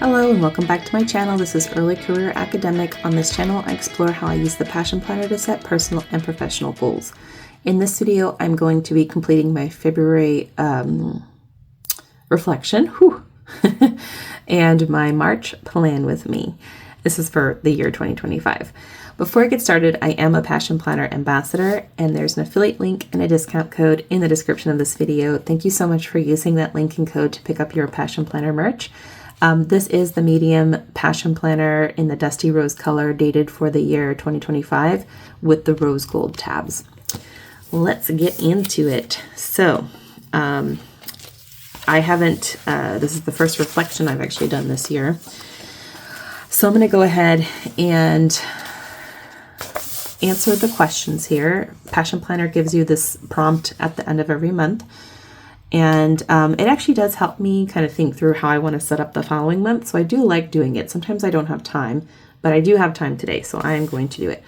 Hello and welcome back to my channel. This is Early Career Academic. On this channel, I explore how I use the Passion Planner to set personal and professional goals. In this video, I'm going to be completing my February reflection and my March plan with me. This is for the year 2025. Before I get started, I am a Passion Planner ambassador, and there's an affiliate link and a discount code in the description of this video. Thank you so much for using that link and code to pick up your Passion Planner merch. This is the medium Passion Planner in the dusty rose color, dated for the year 2025 with the rose gold tabs. Let's get into it. So, I haven't, this is the first reflection I've actually done this year. So I'm going to go ahead and answer the questions here. Passion Planner gives you this prompt at the end of every month. And it actually does help me kind of think through how I want to set up the following month. So I do like doing it. Sometimes I don't have time, but I do have time today, so I am going to do it.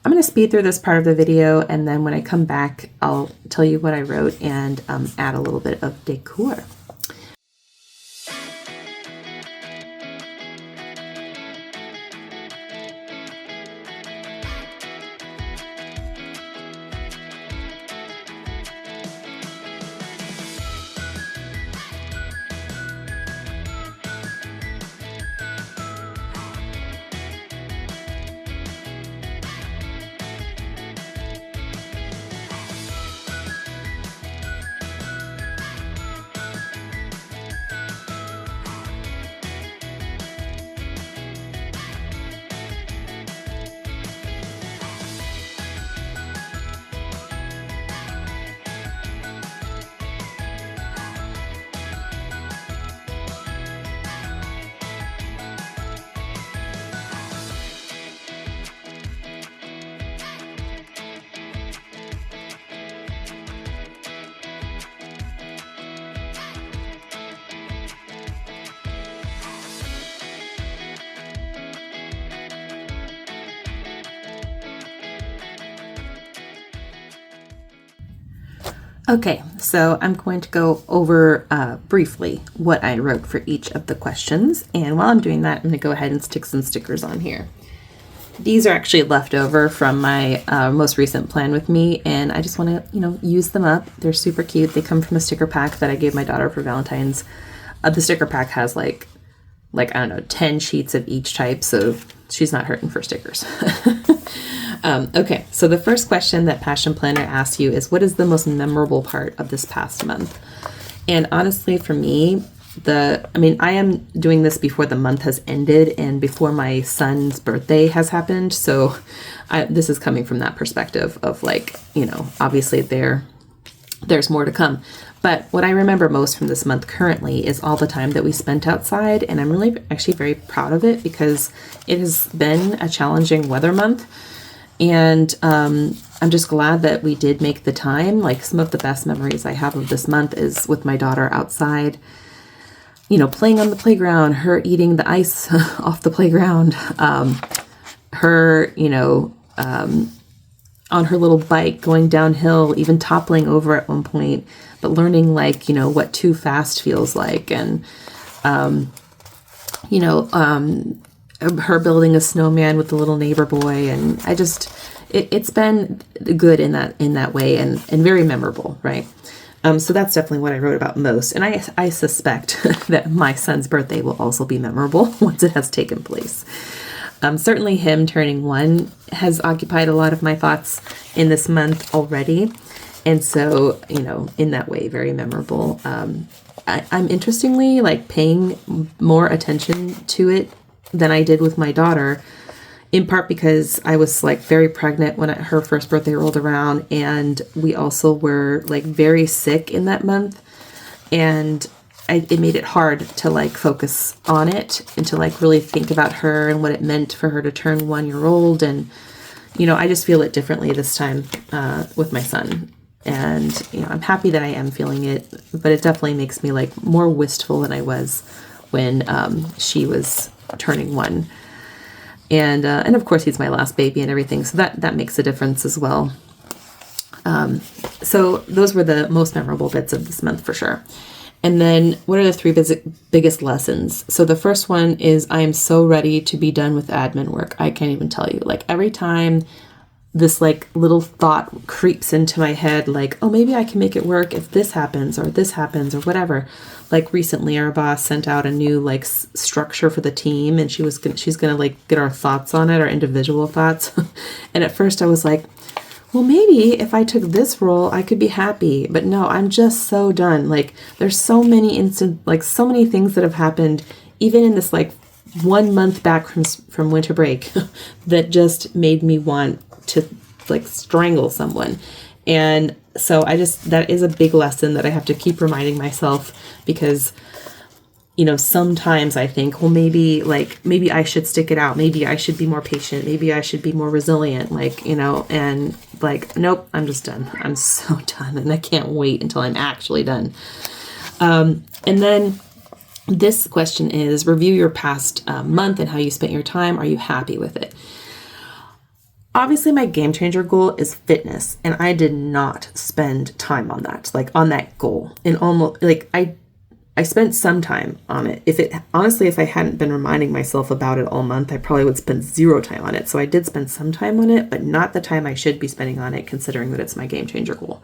I'm going to speed through this part of the video, and then when I come back, I'll tell you what I wrote and add a little bit of decor. Okay, so I'm going to go over briefly what I wrote for each of the questions. And while I'm doing that, I'm going to go ahead and stick some stickers on here. These are actually left over from my most recent plan with me, and I just want to, use them up. They're super cute. They come from a sticker pack that I gave my daughter for Valentine's. The sticker pack has like I don't know, 10 sheets of each type, so she's not hurting for stickers. Okay, so the first question that Passion Planner asks you is, what is the most memorable part of this past month? And honestly, for me, I am doing this before the month has ended and before my son's birthday has happened. So this is coming from that perspective of obviously there's more to come. But what I remember most from this month currently is all the time that we spent outside. And I'm really actually very proud of it because it has been a challenging weather month. And I'm just glad that we did make the time. Like, some of the best memories I have of this month is with my daughter outside, playing on the playground, her eating the ice off the playground, her, on her little bike going downhill, even toppling over at one point, but learning what too fast feels like. And, her building a snowman with the little neighbor boy, and it's been good in that way and very memorable, right? So that's definitely what I wrote about most, and I suspect that my son's birthday will also be memorable once it has taken place. Certainly him turning 1 has occupied a lot of my thoughts in this month already, and so in that way, very memorable. I'm interestingly paying more attention to it than I did with my daughter, in part because I was very pregnant when her first birthday rolled around, and we also were very sick in that month, and it made it hard to focus on it and to really think about her and what it meant for her to turn 1 year old. And I just feel it differently this time with my son, and I'm happy that I am feeling it, but it definitely makes me more wistful than I was when she was turning 1. And of course he's my last baby and everything, so that makes a difference as well. So those were the most memorable bits of this month for sure. And then what are the three biggest lessons? So the first one is I am so ready to be done with admin work. I can't even tell you. Like every time this like little thought creeps into my head, like, oh, maybe I can make it work if this happens or whatever. Like recently our boss sent out a new like structure for the team, and she's gonna like get our thoughts on it, our individual thoughts. And at first I was like, well, maybe if I took this role, I could be happy. But no, I'm just so done. Like there's so many so many things that have happened, even in this like 1 month back from winter break that just made me want to like strangle someone. And so that is a big lesson that I have to keep reminding myself, because sometimes I think, well, maybe I should stick it out. Maybe I should be more patient. Maybe I should be more resilient. And like, nope, I'm just done. I'm so done. And I can't wait until I'm actually done. And then this question is, review your past month and how you spent your time. Are you happy with it? Obviously, my game changer goal is fitness, and I did not spend time on that, like on that goal. And almost like I spent some time on it. If I hadn't been reminding myself about it all month, I probably would spend 0 time on it. So I did spend some time on it, but not the time I should be spending on it, considering that it's my game changer goal.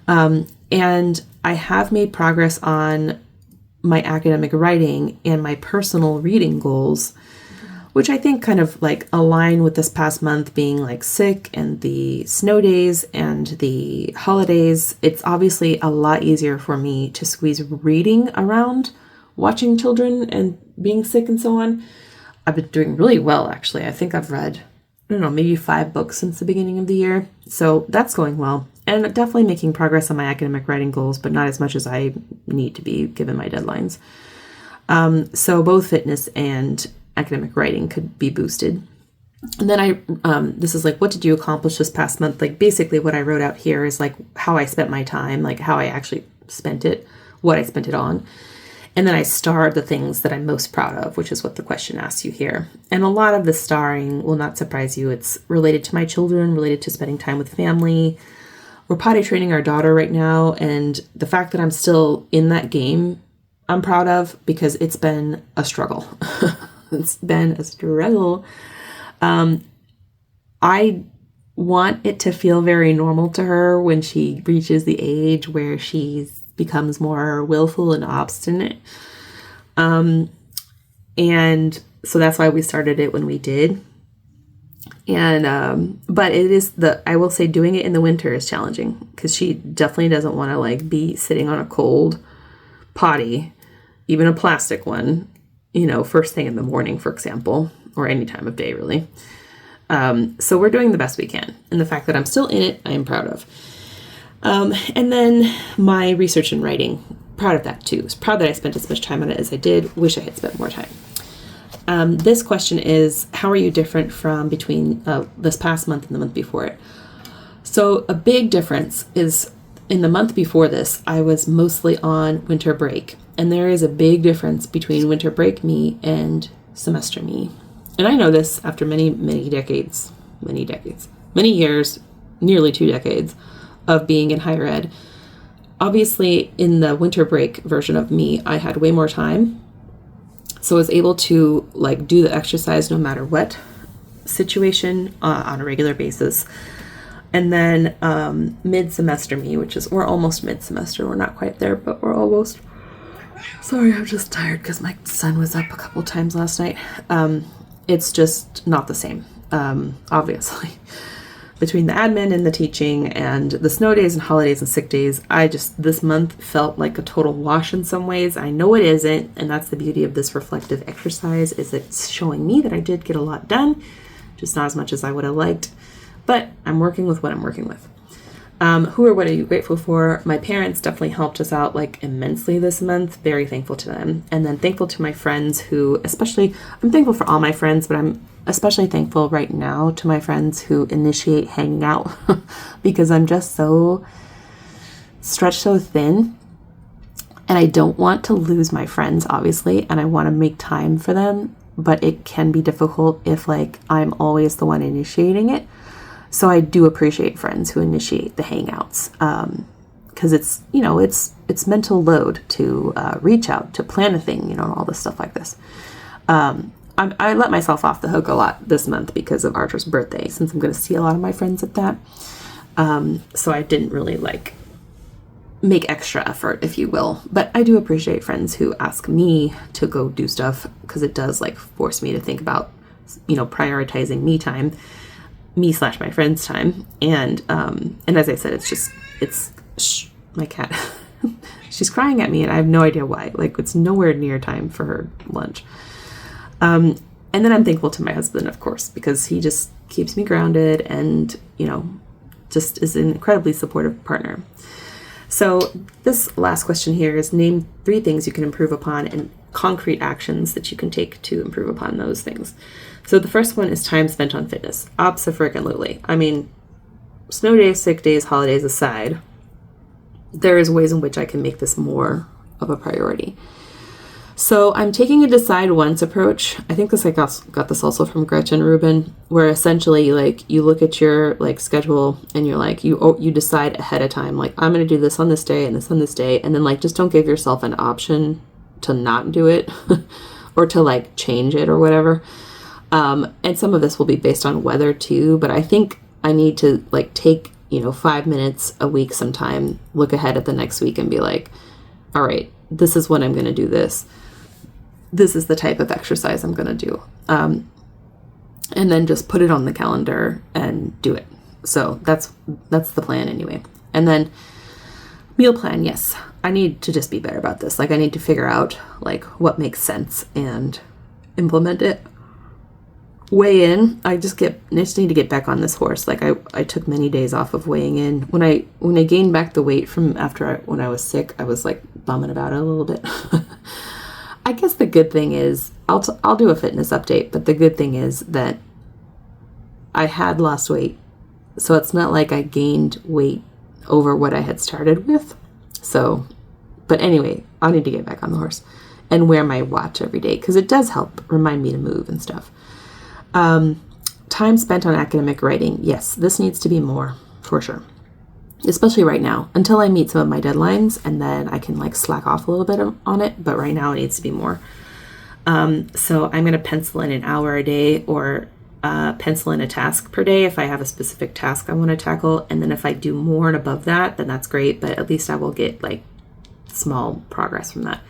And I have made progress on my academic writing and my personal reading goals, which I think kind of like align with this past month being like sick and the snow days and the holidays. It's obviously a lot easier for me to squeeze reading around watching children and being sick and so on. I've been doing really well, actually. I think I've read, maybe 5 books since the beginning of the year. So that's going well. And definitely making progress on my academic writing goals, but not as much as I need to be given my deadlines. So both fitness and academic writing could be boosted. And then this is like, what did you accomplish this past month? Like basically what I wrote out here is like how I spent my time, like how I actually spent it, what I spent it on. And then I starred the things that I'm most proud of, which is what the question asks you here. And a lot of the starring will not surprise you. It's related to my children, related to spending time with family. We're potty training our daughter right now. And the fact that I'm still in that game, I'm proud of, because it's been a struggle. It's been a struggle. I want it to feel very normal to her when she reaches the age where she becomes more willful and obstinate. And so that's why we started it when we did. And, but I will say doing it in the winter is challenging, because she definitely doesn't want to like be sitting on a cold potty, even a plastic one, first thing in the morning, for example, or any time of day, really. So we're doing the best we can. And the fact that I'm still in it, I am proud of. And then my research and writing, proud of that too. I was proud that I spent as much time on it as I did. Wish I had spent more time. This question is, how are you different from between this past month and the month before it? So a big difference is, in the month before this, I was mostly on winter break. And there is a big difference between winter break me and semester me. And I know this after many years, nearly 2 decades of being in higher ed. Obviously, in the winter break version of me, I had way more time. So I was able to like do the exercise no matter what situation on a regular basis. And then mid-semester me, we're almost mid-semester. We're not quite there, but we're almost. Sorry, I'm just tired because my son was up a couple times last night. It's just not the same, obviously. Between the admin and the teaching and the snow days and holidays and sick days, this month felt like a total wash in some ways. I know it isn't, and that's the beauty of this reflective exercise, is it's showing me that I did get a lot done, just not as much as I would have liked. But I'm working with what I'm working with. Who or what are you grateful for? My parents definitely helped us out like immensely this month. Very thankful to them. And then thankful to my friends who, I'm thankful for all my friends, but I'm especially thankful right now to my friends who initiate hanging out because I'm just so stretched so thin. And I don't want to lose my friends, obviously, and I want to make time for them. But it can be difficult if like I'm always the one initiating it. So I do appreciate friends who initiate the hangouts, because it's, you know, it's mental load to reach out, to plan a thing, you know, and all this stuff like this. I let myself off the hook a lot this month because of Archer's birthday, since I'm going to see a lot of my friends at that. So I didn't really like make extra effort, if you will. But I do appreciate friends who ask me to go do stuff, because it does like force me to think about, you know, prioritizing me time, me/my friends' time. And as I said, my cat, she's crying at me and I have no idea why. Like, it's nowhere near time for her lunch. And then I'm thankful to my husband, of course, because he just keeps me grounded and, you know, just is an incredibly supportive partner. So this last question here is, name 3 things you can improve upon and concrete actions that you can take to improve upon those things. So the first one is time spent on fitness. Abso-freaking-lutely. I mean, snow days, sick days, holidays aside, there is ways in which I can make this more of a priority. So I'm taking a decide once approach. I think I got this also from Gretchen Rubin, where essentially like you look at your like schedule and you're like, you decide ahead of time, like I'm going to do this on this day and this on this day. And then like, just don't give yourself an option to not do it or to like change it or whatever. And some of this will be based on weather too, but I think I need to like take, 5 minutes a week sometime, look ahead at the next week and be like, all right, this is when I'm going to do this. This is the type of exercise I'm going to do. And then just put it on the calendar and do it. So that's the plan anyway. And then meal plan. Yes, I need to just be better about this. Like I need to figure out like what makes sense and implement it. Weigh in. I just need to get back on this horse. Like I took many days off of weighing in. When I gained back the weight from when I was sick, I was like bumming about it a little bit. I guess the good thing is, I'll do a fitness update, but the good thing is that I had lost weight. So it's not like I gained weight over what I had started with. So, but anyway, I need to get back on the horse and wear my watch every day, because it does help remind me to move and stuff. Time spent on academic writing. Yes, this needs to be more for sure. Especially right now, until I meet some of my deadlines, and then I can like slack off a little bit on it. But right now it needs to be more. So I'm going to pencil in an hour a day, or pencil in a task per day if I have a specific task I want to tackle. And then if I do more and above that, then that's great. But at least I will get like small progress from that.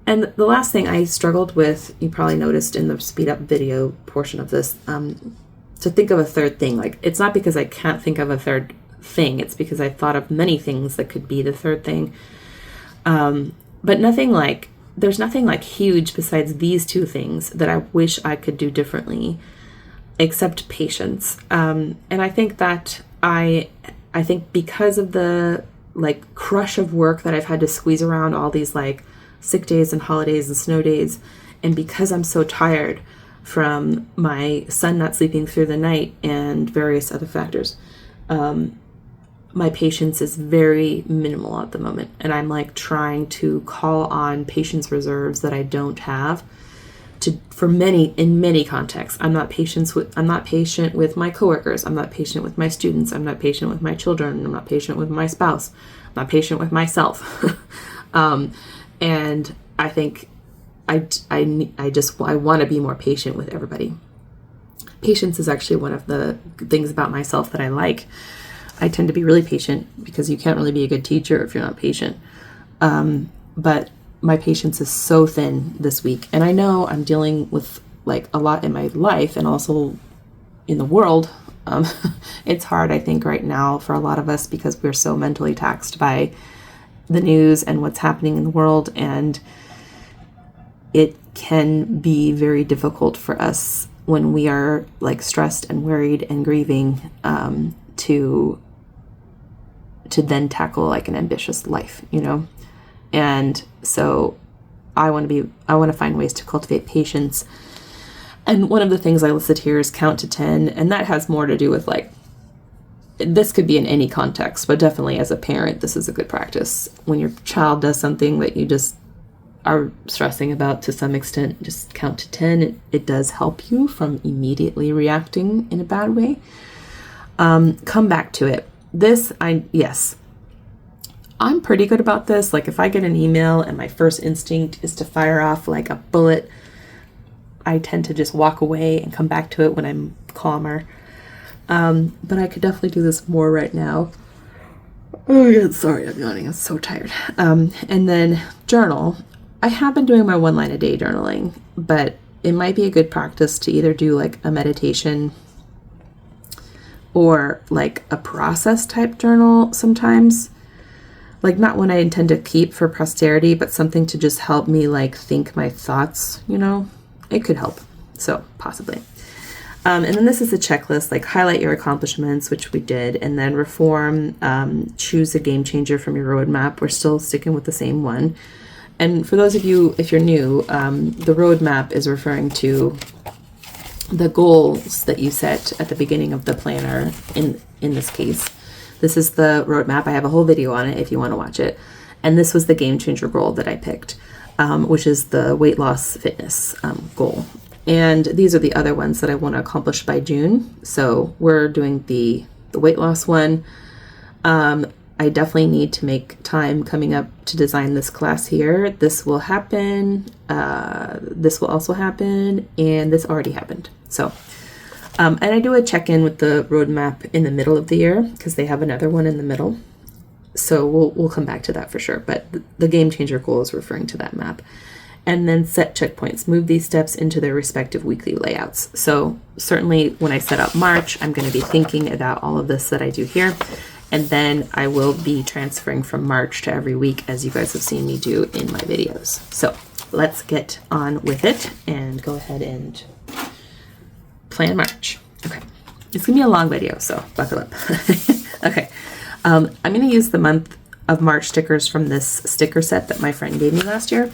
And the last thing I struggled with, you probably noticed in the speed up video portion of this, to think of a third thing. Like, it's not because I can't think of a third thing, it's because I thought of many things that could be the third thing. But there's nothing like huge besides these 2 things that I wish I could do differently, except patience. And I think that I think because of the like crush of work that I've had to squeeze around all these like sick days and holidays and snow days, and because I'm so tired from my son not sleeping through the night and various other factors, my patience is very minimal at the moment. And I'm like trying to call on patience reserves that I don't have in many contexts. I'm not patient with my coworkers. I'm not patient with my students. I'm not patient with my children. I'm not patient with my spouse. I'm not patient with myself. And I think I want to be more patient with everybody. Patience is actually one of the things about myself that I like. I tend to be really patient, because you can't really be a good teacher if you're not patient. But my patience is so thin this week. And I know I'm dealing with like a lot in my life and also in the world. It's hard, I think, right now for a lot of us, because we're so mentally taxed by the news and what's happening in the world. And it can be very difficult for us when we are like stressed and worried and grieving, to then tackle like an ambitious life, And so I want to find ways to cultivate patience. And one of the things I listed here is count to 10. And that has more to do with like, this could be in any context, but definitely as a parent, this is a good practice. When your child does something that you just are stressing about to some extent, just count to 10. It does help you from immediately reacting in a bad way. Come back to it. I'm pretty good about this. Like if I get an email and my first instinct is to fire off like a bullet, I tend to just walk away and come back to it when I'm calmer. But I could definitely do this more right now. Oh yeah, sorry, I'm yawning. I'm so tired. And then journal. I have been doing my 1 line a day journaling, but it might be a good practice to either do like a meditation or like a process type journal sometimes. Like not one I intend to keep for posterity, but something to just help me like think my thoughts, you know? It could help. So possibly. And then this is a checklist, like highlight your accomplishments, which we did, and then reform, choose a game changer from your roadmap. We're still sticking with the same one. And for those of you, if you're new, the roadmap is referring to the goals that you set at the beginning of the planner in this case. This is the roadmap. I have a whole video on it if you want to watch it. And this was the game changer goal that I picked, which is the weight loss fitness goal. And these are the other ones that I want to accomplish by June. So we're doing the weight loss one. I definitely need to make time coming up to design this class here. This will happen. This will also happen. And this already happened. So, and I do a check-in with the roadmap in the middle of the year because they have another one in the middle. So we'll come back to that for sure. But the game changer goal is referring to that map. And then set checkpoints, move these steps into their respective weekly layouts. So certainly when I set up March, I'm going to be thinking about all of this that I do here. And then I will be transferring from March to every week, as you guys have seen me do in my videos. So let's get on with it and go ahead and plan March. Okay, it's gonna be a long video, so buckle up. Okay, I'm gonna use the month of March stickers from this sticker set that my friend gave me last year.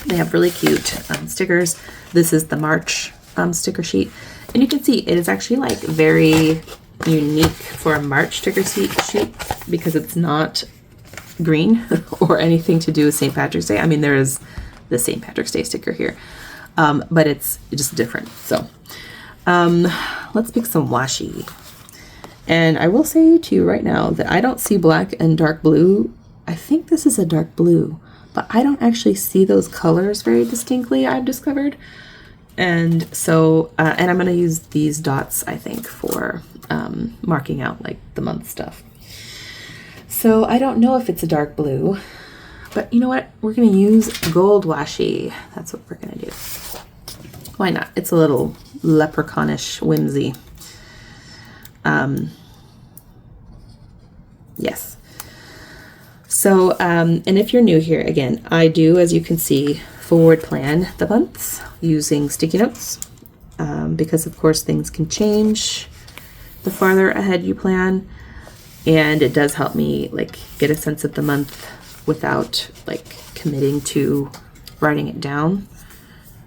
They have really cute stickers. This is the March sticker sheet. And you can see it is actually like very unique for a March sticker sheet because it's not green or anything to do with St. Patrick's Day. I mean, there is the St. Patrick's Day sticker here, but it's just different. So let's pick some washi. And I will say to you right now that I don't see black and dark blue. I think this is a dark blue, but I don't actually see those colors very distinctly, I've discovered. And so, and I'm going to use these dots, I think, for marking out like the month stuff. So I don't know if it's a dark blue, but you know what? We're going to use gold washi. That's what we're going to do. Why not? It's a little leprechaunish whimsy. Yes. So, and if you're new here, again, I do, as you can see, forward plan the months using sticky notes, because of course things can change the farther ahead you plan, and it does help me like get a sense of the month without like committing to writing it down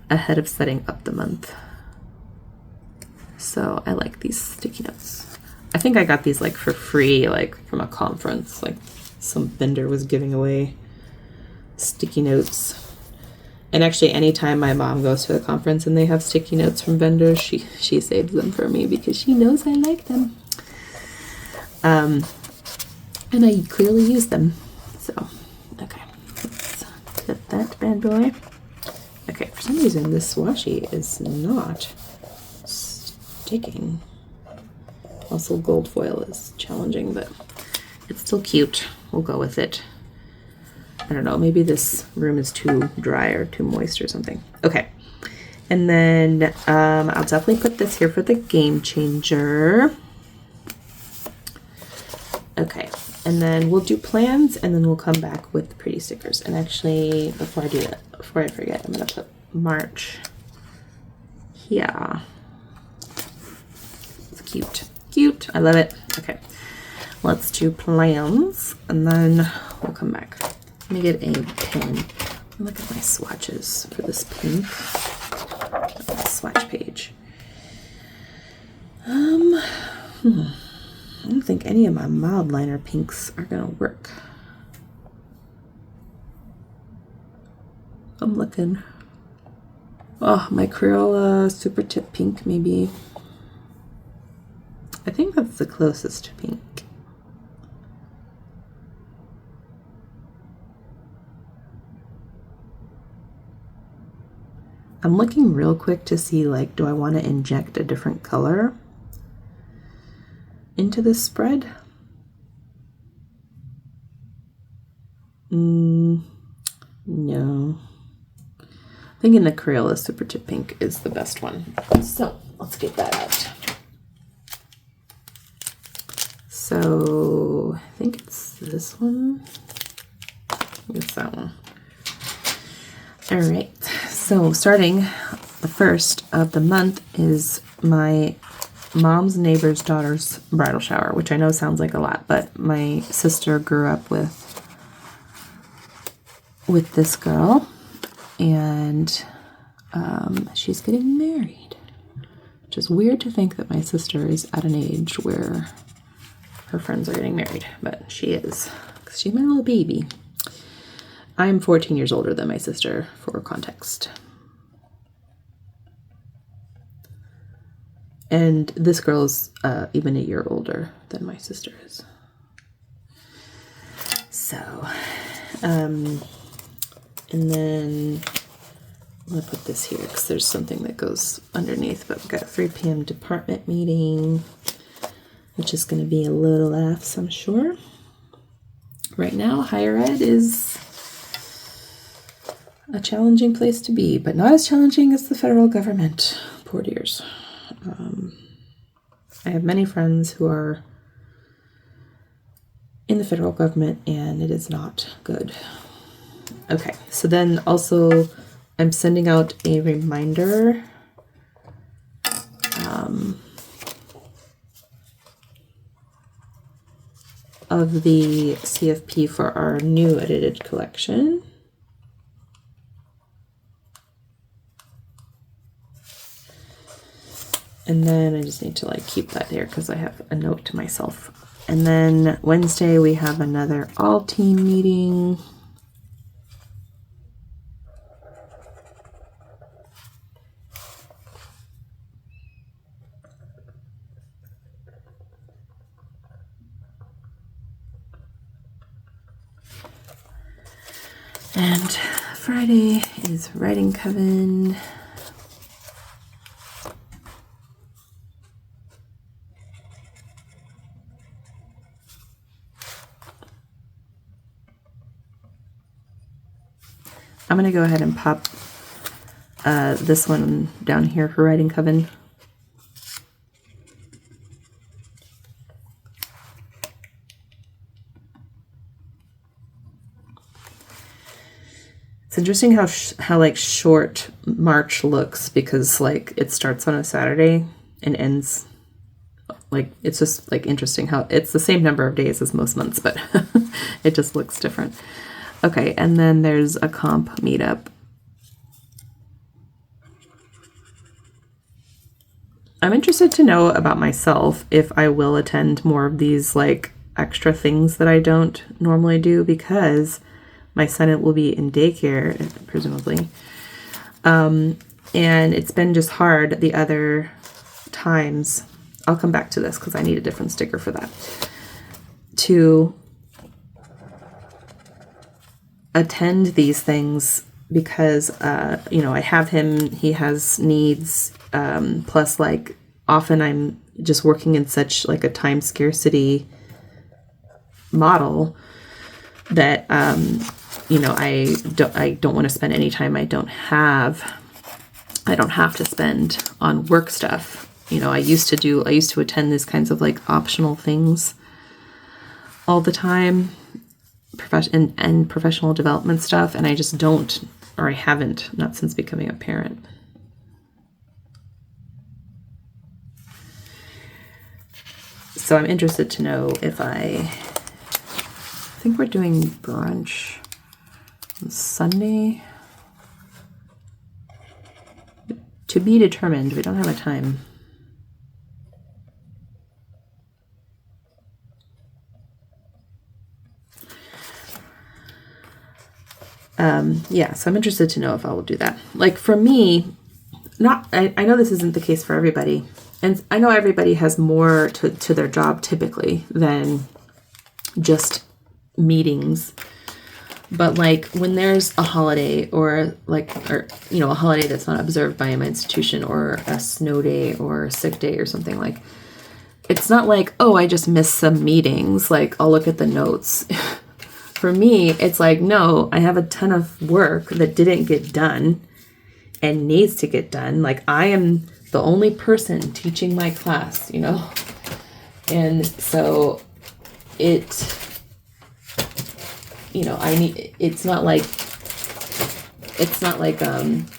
ahead of setting up the month. So I like these sticky notes. I think I got these like for free, like from a conference, like some vendor was giving away sticky notes. And actually, anytime my mom goes to a conference and they have sticky notes from vendors, she saves them for me because she knows I like them. And I clearly use them. So, okay, let's get that bad boy. Okay, for some reason this washi is not sticking. Also, gold foil is challenging, but it's still cute. We'll go with it. I don't know, maybe this room is too dry or too moist or something. Okay, and then I'll definitely put this here for the game changer. Okay, and then we'll do plans, and then we'll come back with pretty stickers. And actually, before I do that, before I forget, I'm gonna put March here. It's cute, cute. I love it. Okay, let's do plans, and then we'll come back. Let me get a pen. Look at my swatches for this pink. Swatch page. I don't think any of my mild liner pinks are gonna work. I'm looking. Oh, my Crayola Super Tip Pink, maybe. I think that's the closest to pink. I'm looking real quick to see, like, do I want to inject a different color into this spread? No. I think in the Crayola Super Tip Pink is the best one. So let's get that out. So I think it's this one. It's that one. All right. So starting the first of the month is my mom's neighbor's daughter's bridal shower, which I know sounds like a lot, but my sister grew up with this girl, and she's getting married, which is weird to think that my sister is at an age where her friends are getting married, but she is, because she's my little baby. I'm 14 years older than my sister, for context. And this girl's even a year older than my sister is. So, and then I'm going to put this here because there's something that goes underneath, but we've got a 3 p.m. department meeting, which is going to be a little laughs, I'm sure. Right now, higher ed is a challenging place to be, but not as challenging as the federal government. Poor dears. I have many friends who are in the federal government, and it is not good. Okay, so then also I'm sending out a reminder of the CFP for our new edited collection. And then I just need to like keep that there because I have a note to myself. And then Wednesday we have another all team meeting. And Friday is writing coven. I'm going to go ahead and pop this one down here for writing coven. It's interesting how like short March looks, because like it starts on a Saturday and ends like, it's just like interesting how it's the same number of days as most months, but it just looks different. Okay, and then there's a comp meetup. I'm interested to know about myself if I will attend more of these like extra things that I don't normally do, because my son will be in daycare, presumably. And it's been just hard the other times. I'll come back to this because I need a different sticker for that. To attend these things because, you know, I have him, he has needs, plus like often I'm just working in such like a time scarcity model that, you know, I don't want to spend any time I don't have to spend on work stuff. You know, I used to attend these kinds of like optional things all the time, and professional development stuff, and I just don't, or I haven't, not since becoming a parent. So I'm interested to know if I think we're doing brunch on Sunday. To be determined. We don't have a time. Yeah, so I'm interested to know if I will do that. Like for me, I know this isn't the case for everybody, and I know everybody has more to their job typically than just meetings. But like when there's a holiday or a holiday that's not observed by my institution, or a snow day or a sick day or something, like, it's not like, oh, I just missed some meetings, like I'll look at the notes. For me, it's like, no, I have a ton of work that didn't get done and needs to get done. Like, I am the only person teaching my class, and so it's not like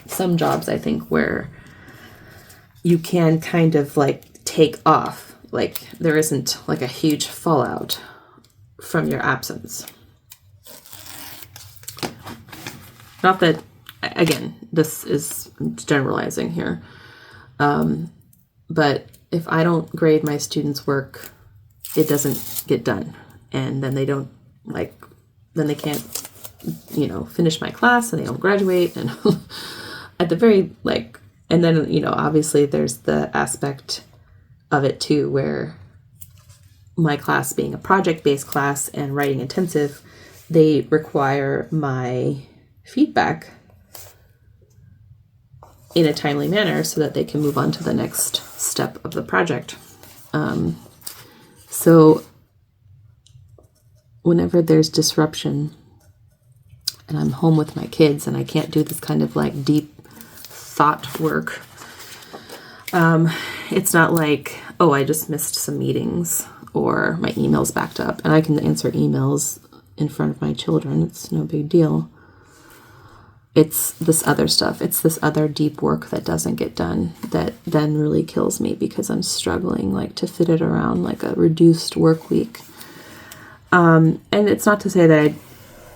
some jobs, I think, where you can kind of like take off. Like, there isn't like a huge fallout from your absence. Not that, again, this is generalizing here. But if I don't grade my students' work, it doesn't get done. And then they don't then they can't, finish my class, and they don't graduate. And at the very, and then, obviously there's the aspect of it too, where my class being a project-based class and writing intensive, they require my feedback in a timely manner so that they can move on to the next step of the project. So whenever there's disruption and I'm home with my kids and I can't do this kind of like deep thought work, it's not like, oh, I just missed some meetings or my email's backed up, and I can answer emails in front of my children. It's no big deal. It's this other stuff. It's this other deep work that doesn't get done that then really kills me, because I'm struggling to fit it around like a reduced work week. And it's not to say that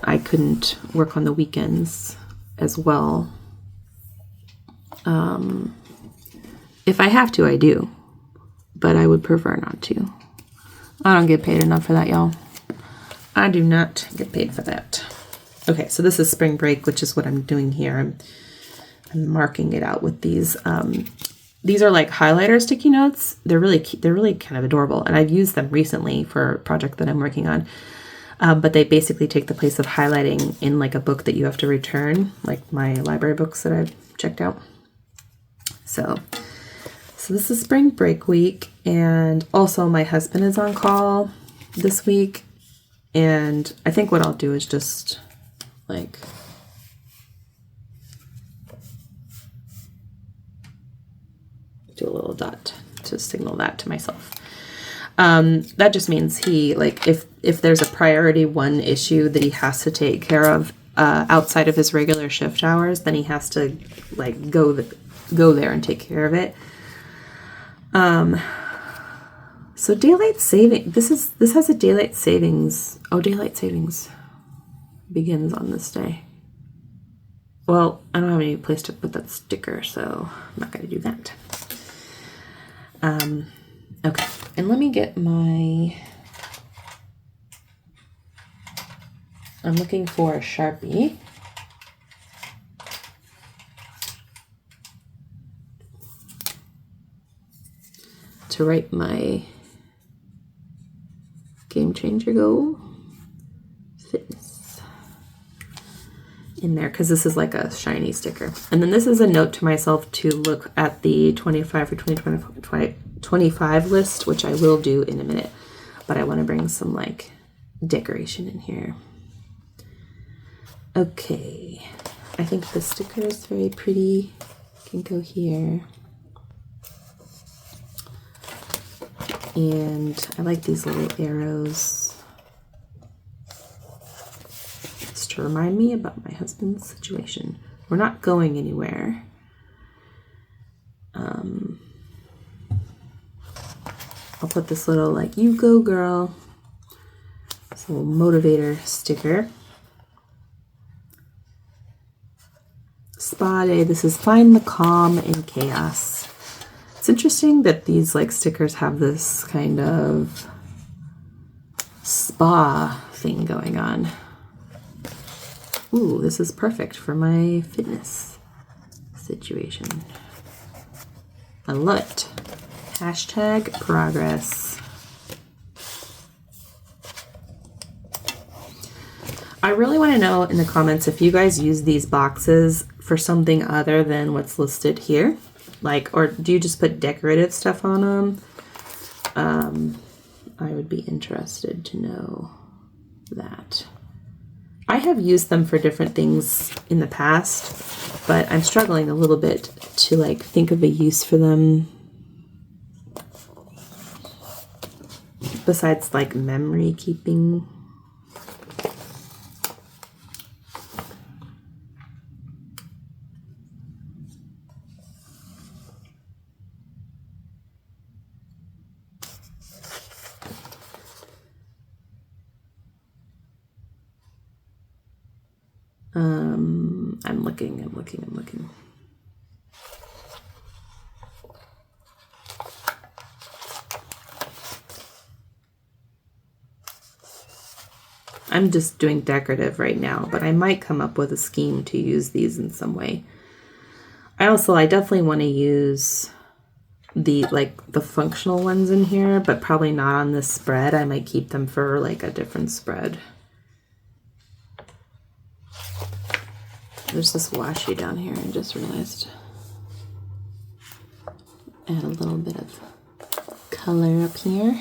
I couldn't work on the weekends as well. If I have to, I do, but I would prefer not to. I don't get paid enough for that, y'all. I do not get paid for that. Okay, so this is spring break, which is what I'm doing here. I'm marking it out with these. These are like highlighter sticky notes. They're really kind of adorable, and I've used them recently for a project that I'm working on. But they basically take the place of highlighting in like a book that you have to return, like my library books that I've checked out. So this is spring break week, and also my husband is on call this week, and I think what I'll do is just do a little dot to signal that to myself. That just means he, if there's a priority one issue that he has to take care of outside of his regular shift hours, then he has to go there and take care of it. So daylight saving, this has a daylight savings. Oh, daylight savings begins on this day. Well, I don't have any place to put that sticker, so I'm not going to do that. Okay, and let me get I'm looking for a Sharpie. To write my game changer goal, fitness, in there, because this is like a shiny sticker. And then this is a note to myself to look at the 25 for 2025 list, which I will do in a minute, but I want to bring some decoration in here. Okay, I think the sticker is very pretty. Can go here. And I like these little arrows, just to remind me about my husband's situation. We're not going anywhere. I'll put this little you go girl, this little motivator sticker. Spa day, this is find the calm in chaos. It's interesting that these stickers have this kind of spa thing going on. Ooh, this is perfect for my fitness situation. I love it. Hashtag progress. I really want to know in the comments if you guys use these boxes for something other than what's listed here. Like, or do you just put decorative stuff on them? I would be interested to know that. I have used them for different things in the past, but I'm struggling a little bit to like think of a use for them besides like memory keeping. I'm looking. I'm just doing decorative right now, but I might come up with a scheme to use these in some way. I definitely want to use the functional ones in here, but probably not on this spread. I might keep them for like a different spread. There's this washi down here, I just realized. Add a little bit of color up here.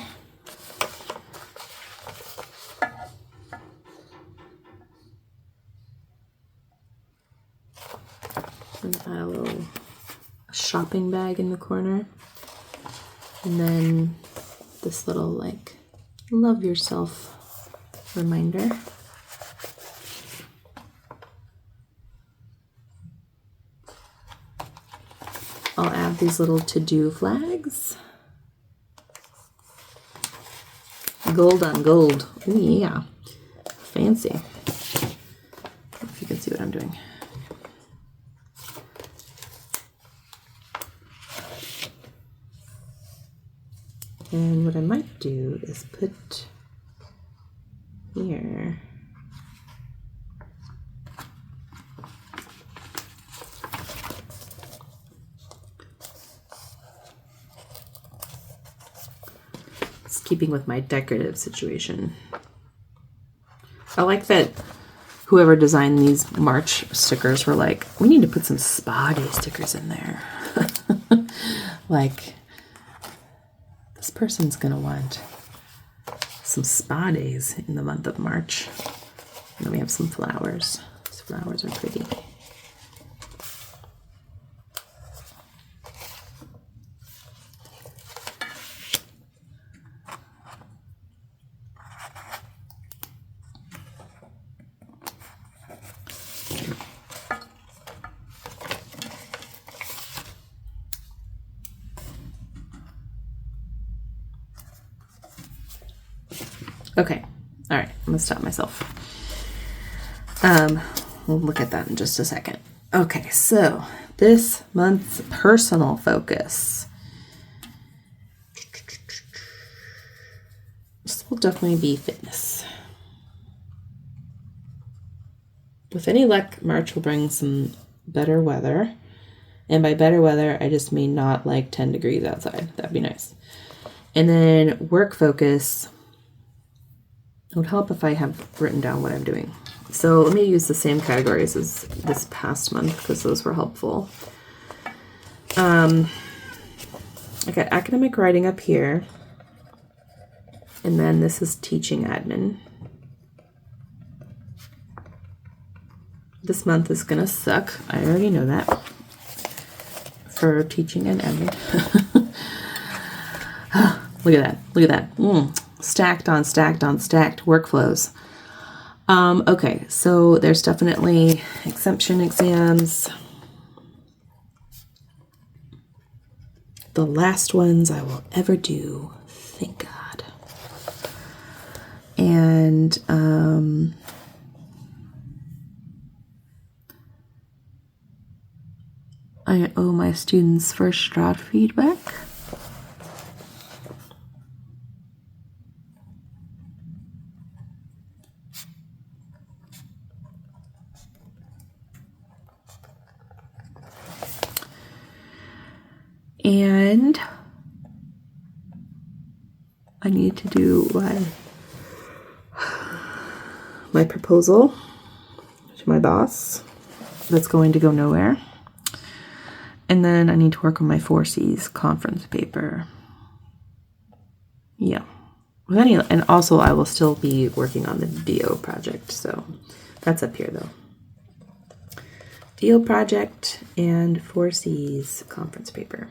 And add a little shopping bag in the corner. And then this little like love yourself reminder. I'll add these little to-do flags. Gold on gold. Ooh, yeah. Fancy. If you can see what I'm doing. And what I might do is put here keeping with my decorative situation. I like that whoever designed these March stickers were like, we need to put some spa day stickers in there. Like, this person's gonna want some spa days in the month of March. And then we have some flowers. These flowers are pretty. Okay, all right, I'm gonna stop myself. We'll look at that in just a second. Okay, so this month's personal focus. This will definitely be fitness. With any luck, March will bring some better weather. And by better weather, I just mean not like 10 degrees outside. That'd be nice. And then work focus. It would help if I have written down what I'm doing. So let me use the same categories as this past month because those were helpful. I got academic writing up here. And then this is teaching admin. This month is gonna suck. I already know that. For teaching and admin. Look at that. Look at that. Stacked on stacked on stacked workflows. Okay, so there's definitely exemption exams. The last ones I will ever do, thank God. And I owe my students first draft feedback. And I need to do my my proposal to my boss that's going to go nowhere. And then I need to work on my 4Cs conference paper. Yeah. And also I will still be working on the DO project. So that's up here though. DO project and 4Cs conference paper.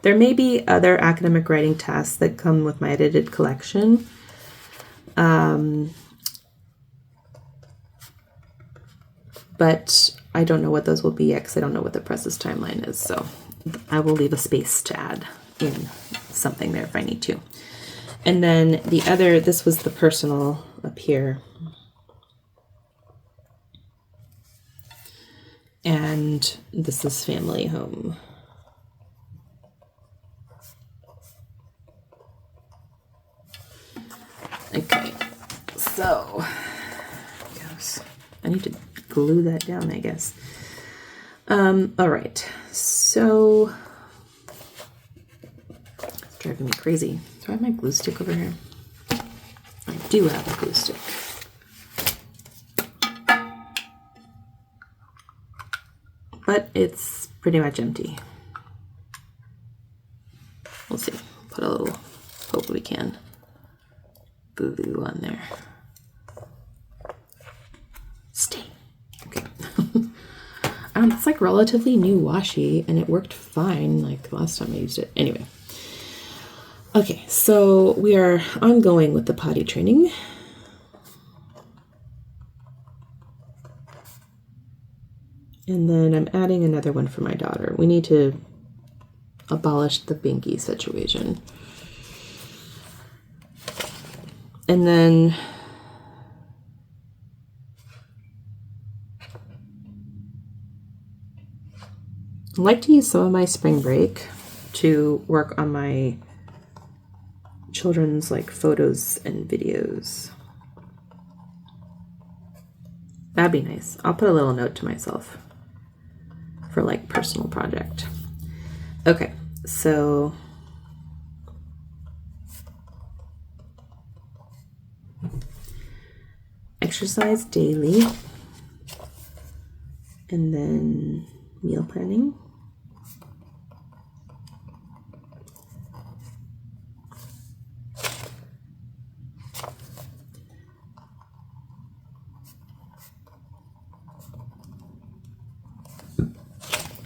There may be other academic writing tasks that come with my edited collection. But I don't know what those will be yet because I don't know what the press's timeline is. So I will leave a space to add in something there if I need to. And then the other, this was the personal up here. And this is family home. Okay, so I need to glue that down, I guess. All right, so it's driving me crazy. Do I have my glue stick over here? I do have a glue stick. But it's pretty much empty. We'll see. Put a little, hope we can, boo-boo on there. Stay. Okay. It's like relatively new washi and it worked fine like last time I used it. Anyway. Okay, so we are ongoing with the potty training. And then I'm adding another one for my daughter. We need to abolish the binky situation. And then I like to use some of my spring break to work on my children's like photos and videos. That'd be nice. I'll put a little note to myself for like personal project. Okay, so exercise daily and then meal planning.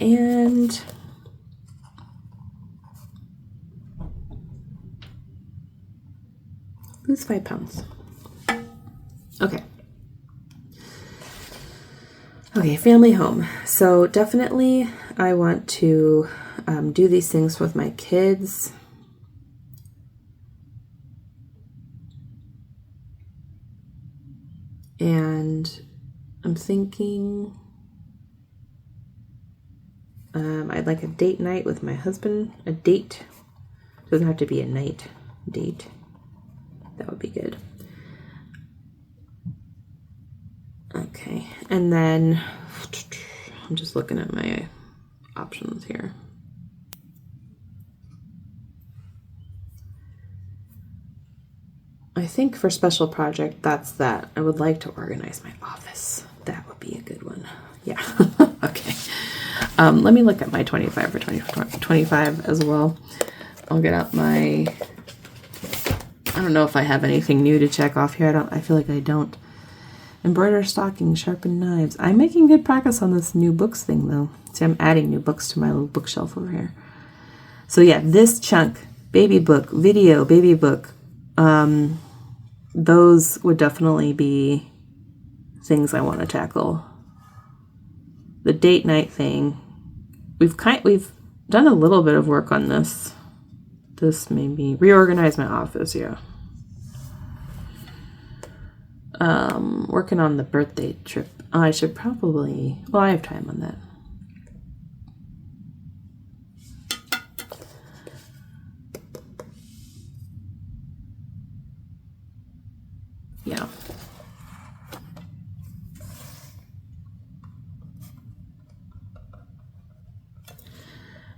And lose 5 pounds. Okay. Okay, family home. So definitely I want to do these things with my kids. And I'm thinking I'd like a date night with my husband. A date. Doesn't have to be a night. Date. That would be good. Okay. And then I'm just looking at my options here. I think for special project, that's that. I would like to organize my office. That would be a good one. Yeah. Okay. Let me look at my 25 for 25 as well. I'll get out my, I don't know if I have anything new to check off here. I feel like I don't. Embroider stockings, sharpen knives. I'm making good progress on this new books thing though. See, I'm adding new books to my little bookshelf over here. So yeah, this chunk, baby book, video, baby book, those would definitely be things I want to tackle. The date night thing, we've done a little bit of work on this. This maybe reorganize my office, yeah. Working on the birthday trip. I should probably, well, I have time on that. Yeah.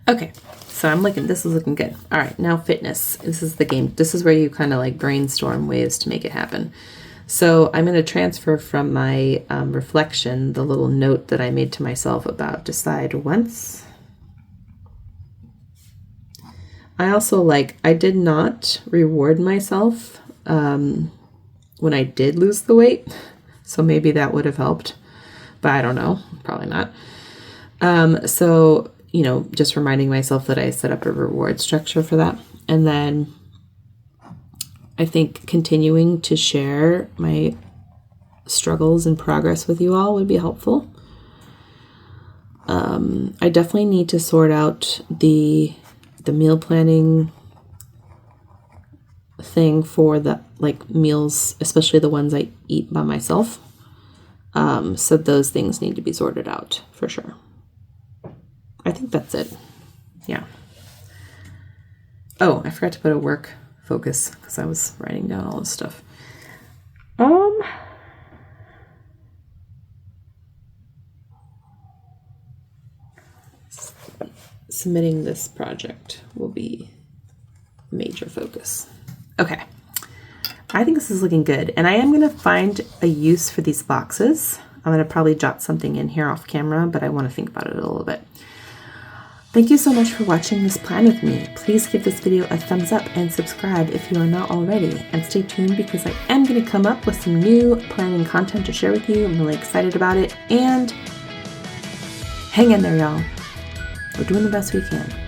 Okay, so I'm looking, this is looking good. All right, now fitness. This is the game. This is where you kind of like brainstorm ways to make it happen. So I'm going to transfer from my reflection the little note that I made to myself about decide once. I also I did not reward myself when I did lose the weight. So maybe that would have helped, but I don't know, probably not. So, just reminding myself that I set up a reward structure for that. And then I think continuing to share my struggles and progress with you all would be helpful. I definitely need to sort out the meal planning thing for the meals, especially the ones I eat by myself. So those things need to be sorted out for sure. I think that's it. Yeah. Oh, I forgot to put a work focus because I was writing down all this stuff. Submitting this project will be major focus. Okay. I think this is looking good. And I am going to find a use for these boxes. I'm going to probably jot something in here off camera, but I want to think about it a little bit. Thank you so much for watching this plan with me. Please give this video a thumbs up and subscribe if you are not already. And stay tuned because I am going to come up with some new planning content to share with you. I'm really excited about it. And hang in there, y'all. We're doing the best we can.